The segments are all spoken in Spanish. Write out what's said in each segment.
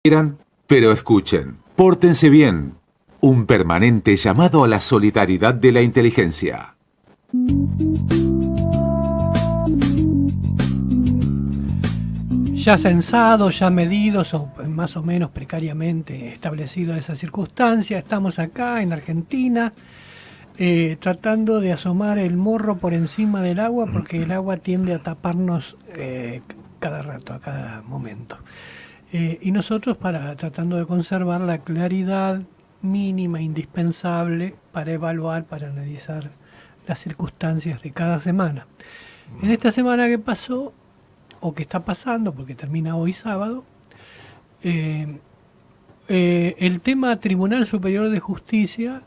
Quieran, pero escuchen. Pórtense bien. Un permanente llamado a la solidaridad de la inteligencia. Ya censados, ya medidos o más o menos precariamente establecido esa circunstancia, estamos acá en Argentina tratando de asomar el morro por encima del agua porque el agua tiende a taparnos cada rato, a cada momento. Y nosotros tratando de conservar la claridad mínima, indispensable para evaluar, para analizar las circunstancias de cada semana. En esta semana que pasó, o que está pasando, porque termina hoy sábado, el tema Tribunal Superior de Justicia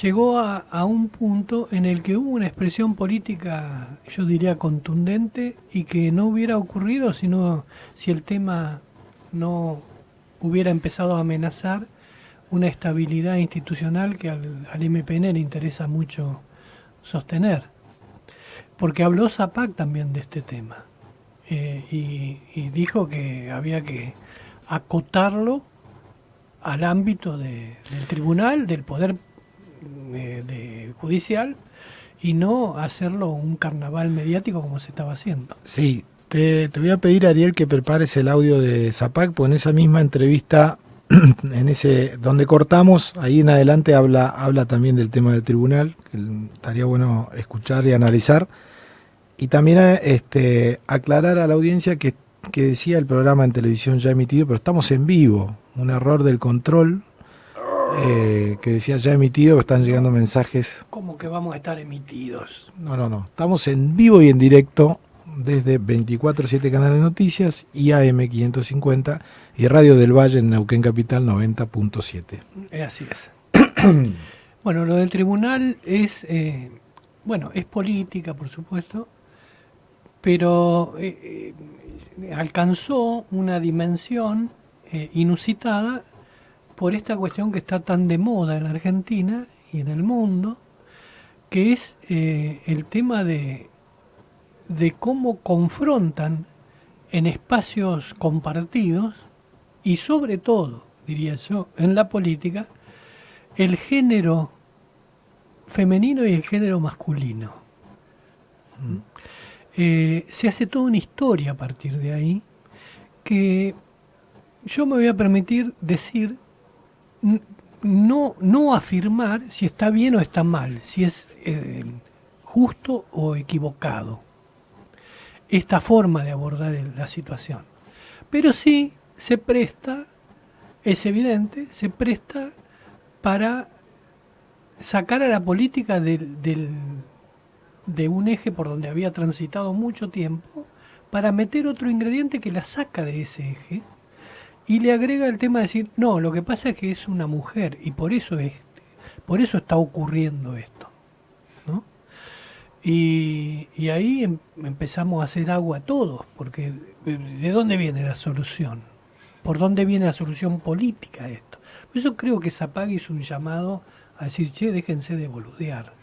llegó a un punto en el que hubo una expresión política, yo diría contundente, y que no hubiera ocurrido si el tema no hubiera empezado a amenazar una estabilidad institucional que al MPN le interesa mucho sostener. Porque habló Zapac también de este tema. Y dijo que había que acotarlo al ámbito del tribunal, del poder judicial, y no hacerlo un carnaval mediático como se estaba haciendo. Sí, te voy a pedir, Ariel, que prepares el audio de Zapac, porque en esa misma entrevista, donde cortamos, ahí en adelante habla también del tema del tribunal, que estaría bueno escuchar y analizar. Y también aclarar a la audiencia que decía el programa en televisión ya emitido, pero estamos en vivo, un error del control, que decía ya emitido, están llegando mensajes. ¿Cómo que vamos a estar emitidos? No, estamos en vivo y en directo desde 24/7 Canal de Noticias y AM 550 y Radio del Valle en Neuquén Capital 90.7. Así es. Bueno, lo del tribunal es política, por supuesto, pero alcanzó una dimensión inusitada por esta cuestión que está tan de moda en la Argentina y en el mundo, que es el tema de cómo confrontan en espacios compartidos y sobre todo, diría yo, en la política, el género femenino y el género masculino. Se hace toda una historia a partir de ahí que yo me voy a permitir decir, no afirmar si está bien o está mal, si es justo o equivocado esta forma de abordar la situación. Pero sí se presta, es evidente, se presta para sacar a la política de un eje por donde había transitado mucho tiempo, para meter otro ingrediente que la saca de ese eje y le agrega el tema de decir, no, lo que pasa es que es una mujer y por eso está ocurriendo esto, ¿no? Y ahí empezamos a hacer agua todos, porque ¿de dónde viene la solución? ¿Por dónde viene la solución política a esto? Por eso creo que Zapac hizo un llamado a decir, che, déjense de boludear,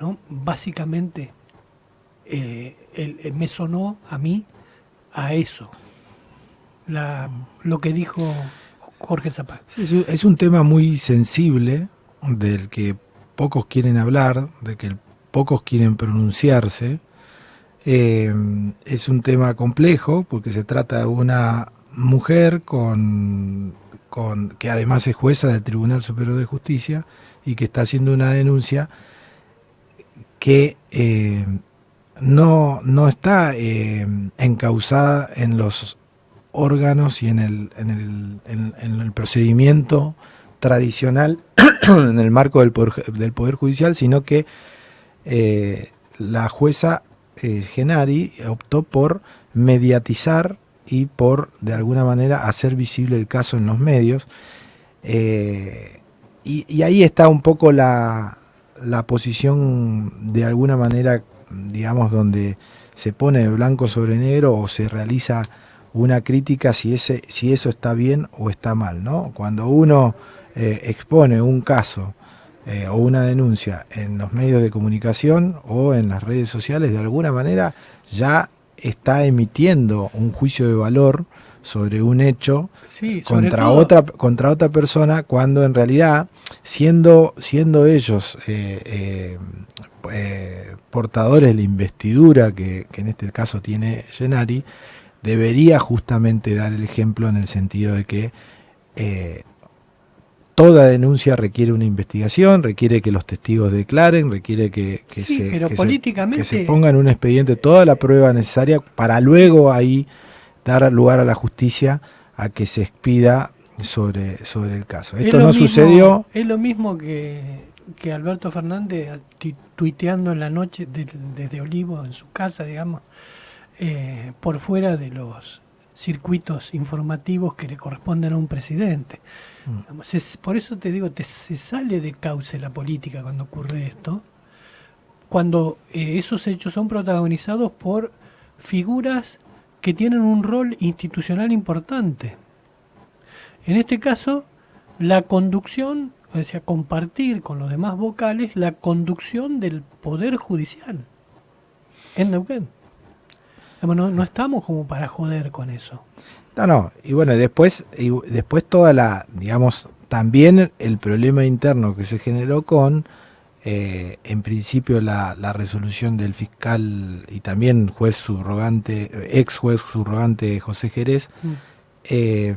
¿no? Básicamente me sonó a mí a eso, lo que dijo Jorge Zapac. Sí, es un tema muy sensible, del que pocos quieren hablar, de que pocos quieren pronunciarse. Es un tema complejo porque se trata de una mujer que además es jueza del Tribunal Superior de Justicia y que está haciendo una denuncia que no está encausada en los órganos y en el procedimiento tradicional en el marco del Poder Judicial, sino que la jueza Genari optó por mediatizar y por, de alguna manera, hacer visible el caso en los medios. Y ahí está un poco la posición, de alguna manera, digamos, donde se pone blanco sobre negro o se realiza una crítica si eso está bien o está mal, ¿no? Cuando uno expone un caso o una denuncia en los medios de comunicación o en las redes sociales, de alguna manera ya está emitiendo un juicio de valor sobre un hecho Sí, sobre contra todo- otra persona, cuando en realidad siendo ellos portadores de la investidura que en este caso tiene Gennari, debería justamente dar el ejemplo en el sentido de que toda denuncia requiere una investigación, requiere que los testigos declaren, requiere Sí, pero políticamente- que se ponga en un expediente toda la prueba necesaria para luego ahí dar lugar a la justicia a que se expida sobre el caso. es Esto lo no mismo- sucedió. Es lo mismo que Alberto Fernández tuiteando en la noche desde Olivo, en su casa, digamos, por fuera de los circuitos informativos que le corresponden a un presidente. Digamos, por eso te digo, se sale de cauce la política cuando ocurre esto, cuando esos hechos son protagonizados por figuras que tienen un rol institucional importante. En este caso, la conducción, o sea, compartir con los demás vocales la conducción del Poder Judicial en Neuquén. Digamos, no estamos como para joder con eso. No, y bueno, después toda la, digamos, también el problema interno que se generó con, en principio, la resolución del fiscal y también ex juez subrogante José Jerez, eh,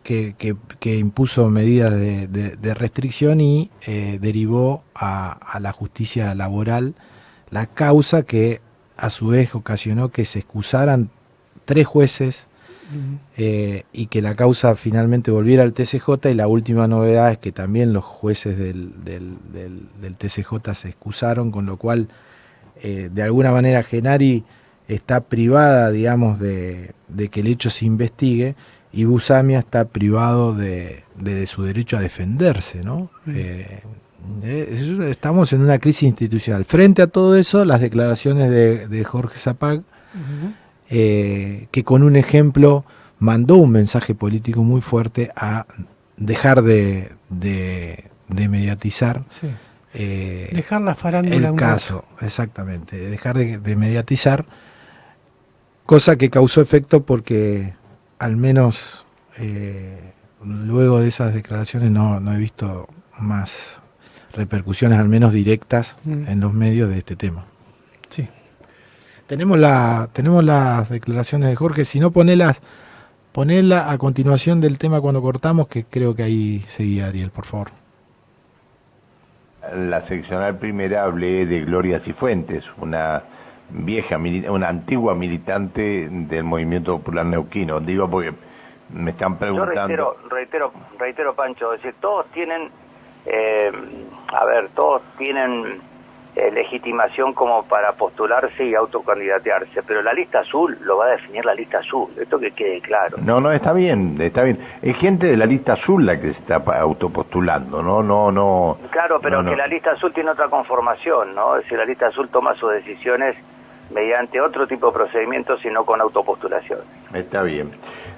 que impuso medidas de restricción y derivó a la justicia laboral la causa que a su vez ocasionó que se excusaran 3 jueces y que la causa finalmente volviera al TCJ, y la última novedad es que también los jueces del TCJ se excusaron, con lo cual de alguna manera Gennari está privada, digamos, de que el hecho se investigue, y Busamia está privado de su derecho a defenderse, ¿no? Estamos en una crisis institucional. Frente a todo eso, las declaraciones de Jorge Zapag, que con un ejemplo mandó un mensaje político muy fuerte a dejar de mediatizar Sí. Dejar la farándula el un caso, exactamente, dejar de mediatizar, cosa que causó efecto porque al menos luego de esas declaraciones no he visto más repercusiones, al menos directas, en los medios de este tema. Sí. Tenemos las declaraciones de Jorge. Si no, ponela a continuación del tema cuando cortamos, que creo que ahí seguía Ariel, por favor. La seccional primera hablé de Gloria Cifuentes, una antigua militante del movimiento popular neuquino. Digo porque me están preguntando. Yo reitero, Pancho, es decir, todos tienen, todos tienen legitimación como para postularse y autocandidatearse, pero la lista azul lo va a definir la lista azul, esto que quede claro. No, está bien. Es gente de la lista azul la que se está autopostulando, no. Claro, pero no. Que la lista azul tiene otra conformación, ¿no? Es decir, la lista azul toma sus decisiones mediante otro tipo de procedimientos y no con autopostulación. Está bien.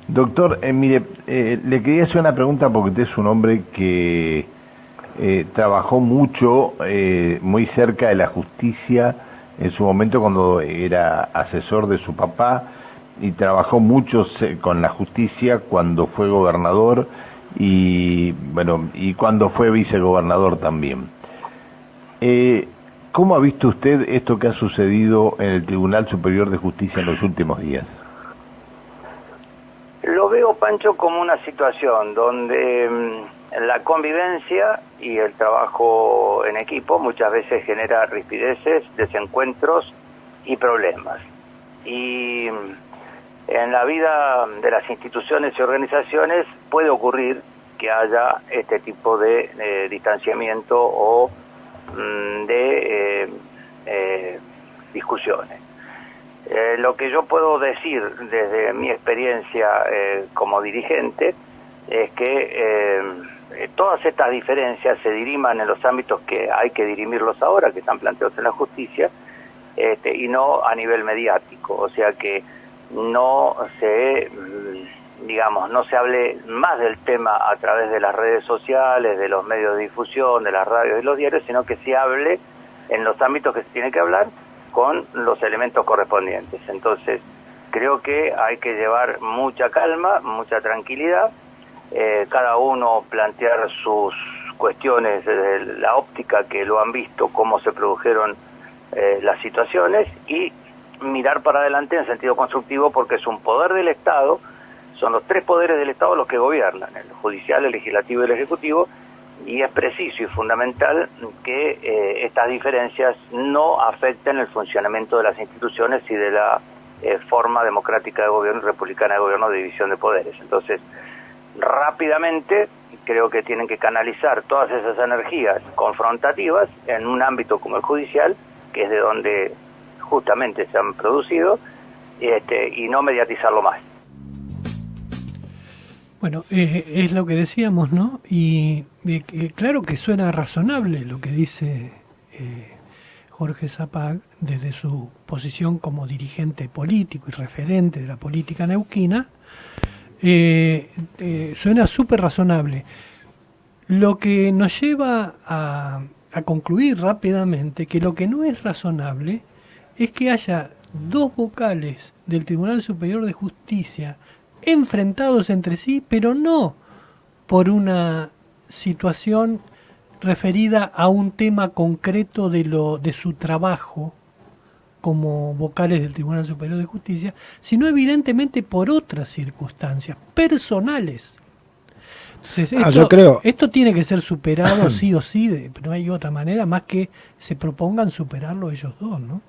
Doctor, mire, le quería hacer una pregunta porque usted es un hombre que trabajó mucho, muy cerca de la justicia en su momento cuando era asesor de su papá, y trabajó mucho con la justicia cuando fue gobernador y cuando fue vicegobernador también. ¿Cómo ha visto usted esto que ha sucedido en el Tribunal Superior de Justicia en los últimos días? Lo veo, Pancho, como una situación donde la convivencia y el trabajo en equipo muchas veces genera rispideces, desencuentros y problemas. Y en la vida de las instituciones y organizaciones puede ocurrir que haya este tipo de distanciamiento o de discusiones. Lo que yo puedo decir desde mi experiencia como dirigente es que todas estas diferencias se diriman en los ámbitos que hay que dirimirlos ahora, que están planteados en la justicia, y no a nivel mediático, o sea que no se hable más del tema a través de las redes sociales, de los medios de difusión, de las radios y los diarios, sino que se hable en los ámbitos que se tiene que hablar con los elementos correspondientes. Entonces, creo que hay que llevar mucha calma, mucha tranquilidad, cada uno plantear sus cuestiones desde la óptica que lo han visto, cómo se produjeron las situaciones, y mirar para adelante en sentido constructivo, porque es un poder del Estado, son los tres poderes del Estado los que gobiernan, el judicial, el legislativo y el ejecutivo, y es preciso y fundamental que estas diferencias no afecten el funcionamiento de las instituciones y de la forma democrática de gobierno y republicana de gobierno de división de poderes. Entonces, rápidamente creo que tienen que canalizar todas esas energías confrontativas en un ámbito como el judicial, que es de donde justamente se han producido, y no mediatizarlo más. Bueno, es lo que decíamos, ¿no? Y claro que suena razonable lo que dice Jorge Zapag desde su posición como dirigente político y referente de la política neuquina. Suena súper razonable. Lo que nos lleva a concluir rápidamente que lo que no es razonable es que haya dos vocales del Tribunal Superior de Justicia enfrentados entre sí, pero no por una situación referida a un tema concreto de su trabajo como vocales del Tribunal Superior de Justicia, sino evidentemente por otras circunstancias personales. Entonces, yo creo... esto tiene que ser superado sí o sí, pero no hay otra manera más que se propongan superarlo ellos dos, ¿no?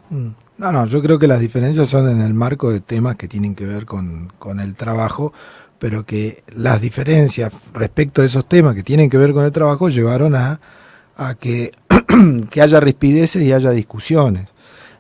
No, yo creo que las diferencias son en el marco de temas que tienen que ver con el trabajo, pero que las diferencias respecto de esos temas que tienen que ver con el trabajo llevaron a que, que haya rispideces y haya discusiones.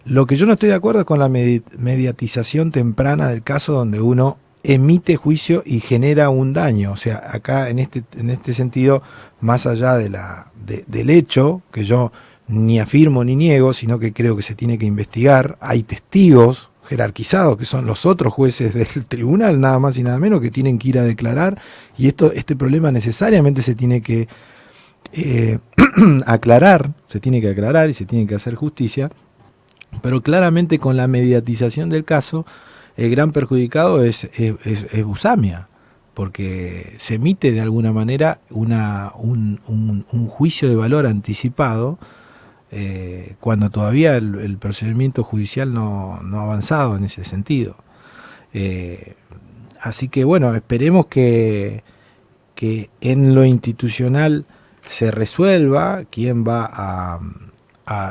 Lo que yo no estoy de acuerdo es con la mediatización temprana del caso donde uno emite juicio y genera un daño. O sea, acá en este sentido, más allá del hecho, que yo ni afirmo ni niego, sino que creo que se tiene que investigar, hay testigos jerarquizados que son los otros jueces del tribunal, nada más y nada menos, que tienen que ir a declarar, y este problema necesariamente se tiene que aclarar, se tiene que aclarar y se tiene que hacer justicia, pero claramente con la mediatización del caso, el gran perjudicado es Usamia, porque se emite de alguna manera un juicio de valor anticipado cuando todavía el procedimiento judicial no ha avanzado en ese sentido. Así que bueno, esperemos que en lo institucional se resuelva quién va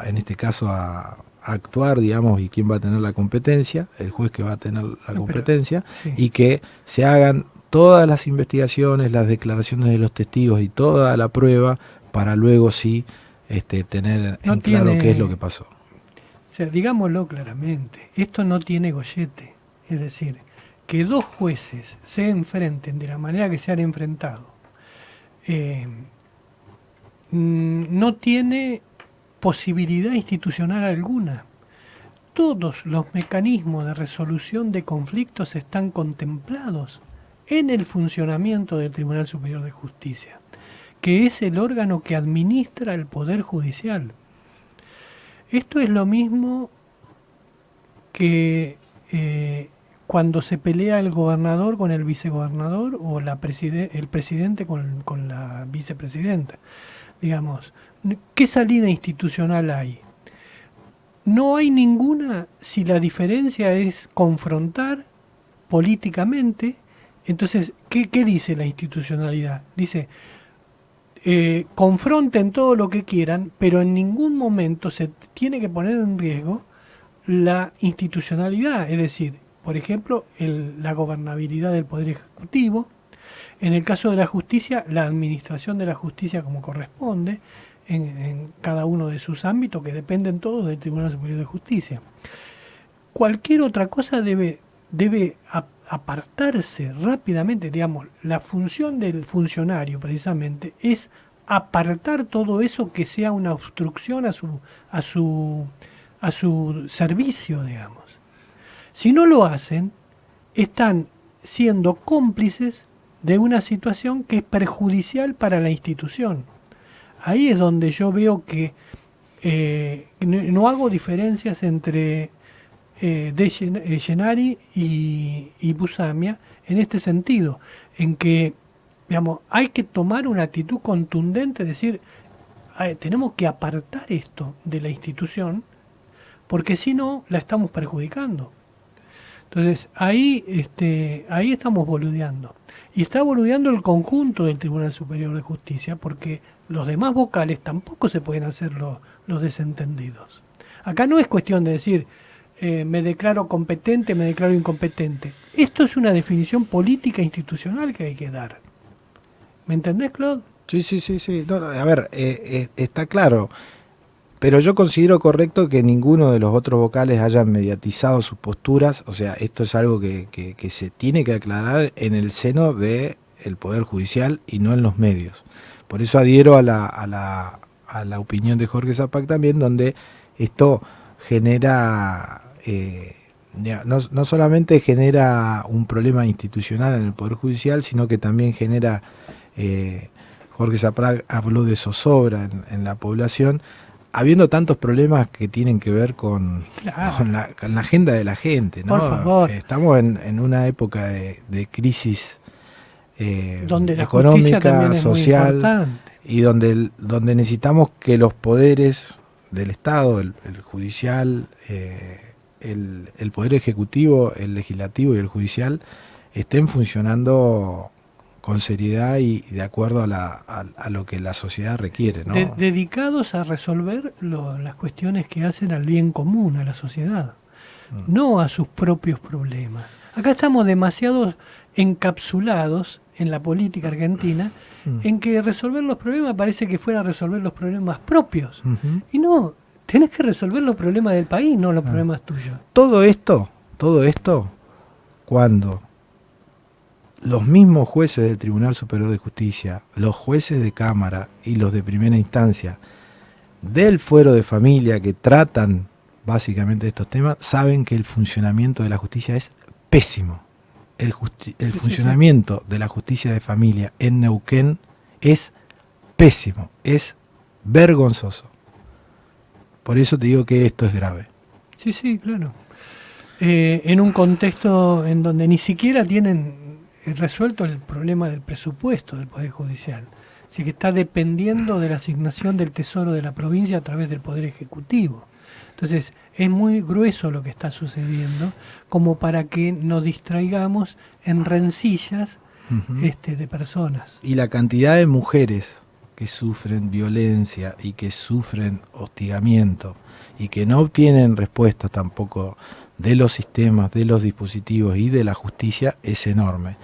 en este caso a actuar, digamos, y quién va a tener la competencia, el juez que va a tener la competencia, sí. Y que se hagan todas las investigaciones, las declaraciones de los testigos y toda la prueba para luego sí tener en claro qué es lo que pasó. O sea, digámoslo claramente, esto no tiene gollete, es decir, que dos jueces se enfrenten de la manera que se han enfrentado, no tiene posibilidad institucional alguna. Todos los mecanismos de resolución de conflictos están contemplados en el funcionamiento del Tribunal Superior de Justicia, que es el órgano que administra el Poder Judicial. Esto es lo mismo que cuando se pelea el gobernador con el vicegobernador o el presidente con la vicepresidenta. Digamos, ¿qué salida institucional hay? No hay ninguna si la diferencia es confrontar políticamente. Entonces, ¿qué dice la institucionalidad? Dice, confronten todo lo que quieran, pero en ningún momento se tiene que poner en riesgo la institucionalidad, es decir, por ejemplo, la gobernabilidad del Poder Ejecutivo. En el caso de la justicia, la administración de la justicia como corresponde, en cada uno de sus ámbitos, que dependen todos del Tribunal Superior de Justicia. Cualquier otra cosa debe apartarse rápidamente, digamos, la función del funcionario precisamente es apartar todo eso que sea una obstrucción a su servicio, digamos. Si no lo hacen, están siendo cómplices de una situación que es perjudicial para la institución. Ahí es donde yo veo que no hago diferencias entre Gennari y Busamia en este sentido, en que, digamos, hay que tomar una actitud contundente, decir, tenemos que apartar esto de la institución, porque si no, la estamos perjudicando. Entonces, ahí estamos boludeando. Y está boludeando el conjunto del Tribunal Superior de Justicia, porque los demás vocales tampoco se pueden hacer los desentendidos. Acá no es cuestión de decir, me declaro competente, me declaro incompetente. Esto es una definición política e institucional que hay que dar. ¿Me entendés, Claude? Sí. No, a ver, está claro. Pero yo considero correcto que ninguno de los otros vocales hayan mediatizado sus posturas. O sea, esto es algo que se tiene que aclarar en el seno del Poder Judicial y no en los medios. Por eso adhiero a la opinión de Jorge Zapac también, donde esto genera, no solamente genera un problema institucional en el Poder Judicial, sino que también genera, Jorge Zapac habló de zozobra en la población, habiendo tantos problemas que tienen que ver con la agenda de la gente, ¿no? Por favor. Estamos en una época de crisis donde la económica, social, y donde necesitamos que los poderes del Estado, el judicial, el poder ejecutivo, el legislativo y el judicial estén funcionando con seriedad y de acuerdo a lo que la sociedad requiere, ¿no? Dedicados a resolver las cuestiones que hacen al bien común, a la sociedad, no a sus propios problemas. Acá estamos demasiado encapsulados en la política argentina, en que resolver los problemas parece que fuera resolver los problemas propios. Y no, tenés que resolver los problemas del país, no los problemas tuyos. Todo esto, cuando los mismos jueces del Tribunal Superior de Justicia, los jueces de Cámara y los de primera instancia del fuero de familia que tratan básicamente estos temas, saben que el funcionamiento de la justicia es pésimo. El funcionamiento de la justicia de familia en Neuquén es pésimo, es vergonzoso. Por eso te digo que esto es grave. Sí, claro. En un contexto en donde ni siquiera tienen resuelto el problema del presupuesto del Poder Judicial. Así que está dependiendo de la asignación del Tesoro de la provincia a través del Poder Ejecutivo. Entonces, es muy grueso lo que está sucediendo, como para que nos distraigamos en rencillas de personas. Y la cantidad de mujeres que sufren violencia y que sufren hostigamiento y que no obtienen respuestas tampoco de los sistemas, de los dispositivos y de la justicia es enorme.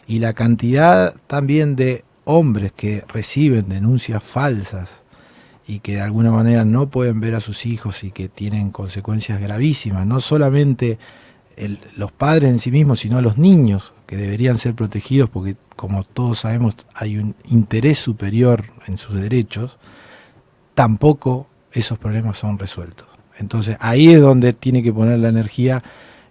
Y la cantidad también de hombres que reciben denuncias falsas y que de alguna manera no pueden ver a sus hijos y que tienen consecuencias gravísimas, no solamente los padres en sí mismos, sino los niños, que deberían ser protegidos porque, como todos sabemos, hay un interés superior en sus derechos, tampoco esos problemas son resueltos. Entonces ahí es donde tiene que poner la energía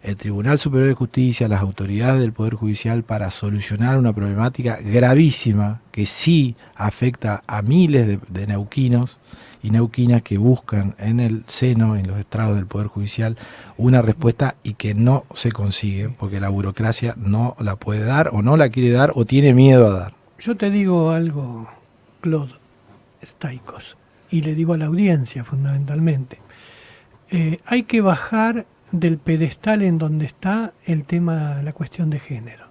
el Tribunal Superior de Justicia, las autoridades del Poder Judicial, para solucionar una problemática gravísima que sí afecta a miles de neuquinos y neuquinas que buscan en el seno, en los estrados del Poder Judicial, una respuesta y que no se consigue porque la burocracia no la puede dar o no la quiere dar o tiene miedo a dar. Yo te digo algo, Claude Staikos, y le digo a la audiencia fundamentalmente. Hay que bajar del pedestal en donde está el tema, la cuestión de género.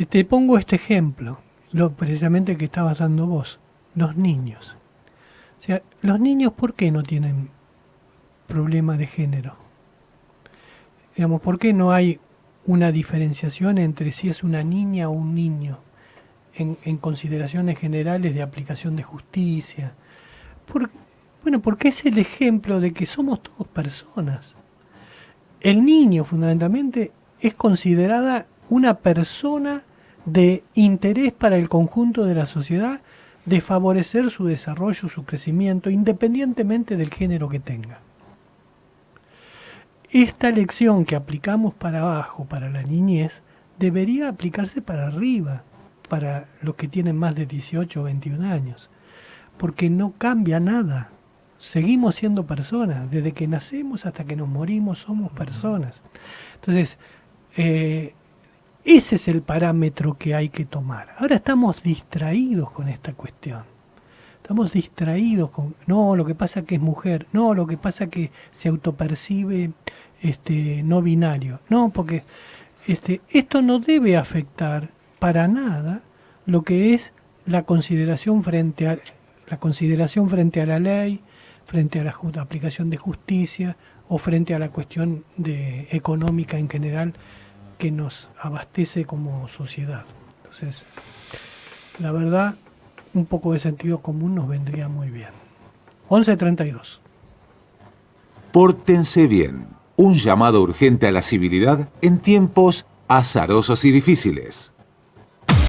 Te pongo este ejemplo, precisamente que estabas dando vos, los niños. O sea, los niños, ¿por qué no tienen problema de género? Digamos, ¿por qué no hay una diferenciación entre si es una niña o un niño en consideraciones generales de aplicación de justicia? Porque es el ejemplo de que somos todos personas. El niño, fundamentalmente, es considerada una persona de interés para el conjunto de la sociedad, de favorecer su desarrollo, su crecimiento, independientemente del género que tenga. Esta lección que aplicamos para abajo, para la niñez, debería aplicarse para arriba, para los que tienen más de 18 o 21 años, porque no cambia nada. seguimos siendo personas. Desde que nacemos hasta que nos morimos somos personas. Entonces, ese es el parámetro que hay que tomar. Ahora estamos distraídos con esta cuestión. Estamos distraídos con, no, lo que pasa que es mujer, no, lo que pasa que se autopercibe no binario. No, porque esto no debe afectar para nada lo que es la consideración frente a la ley, frente a la aplicación de justicia o frente a la cuestión económica en general que nos abastece como sociedad. Entonces, la verdad, un poco de sentido común nos vendría muy bien. 11:32. Pórtense bien. Un llamado urgente a la civilidad en tiempos azarosos y difíciles.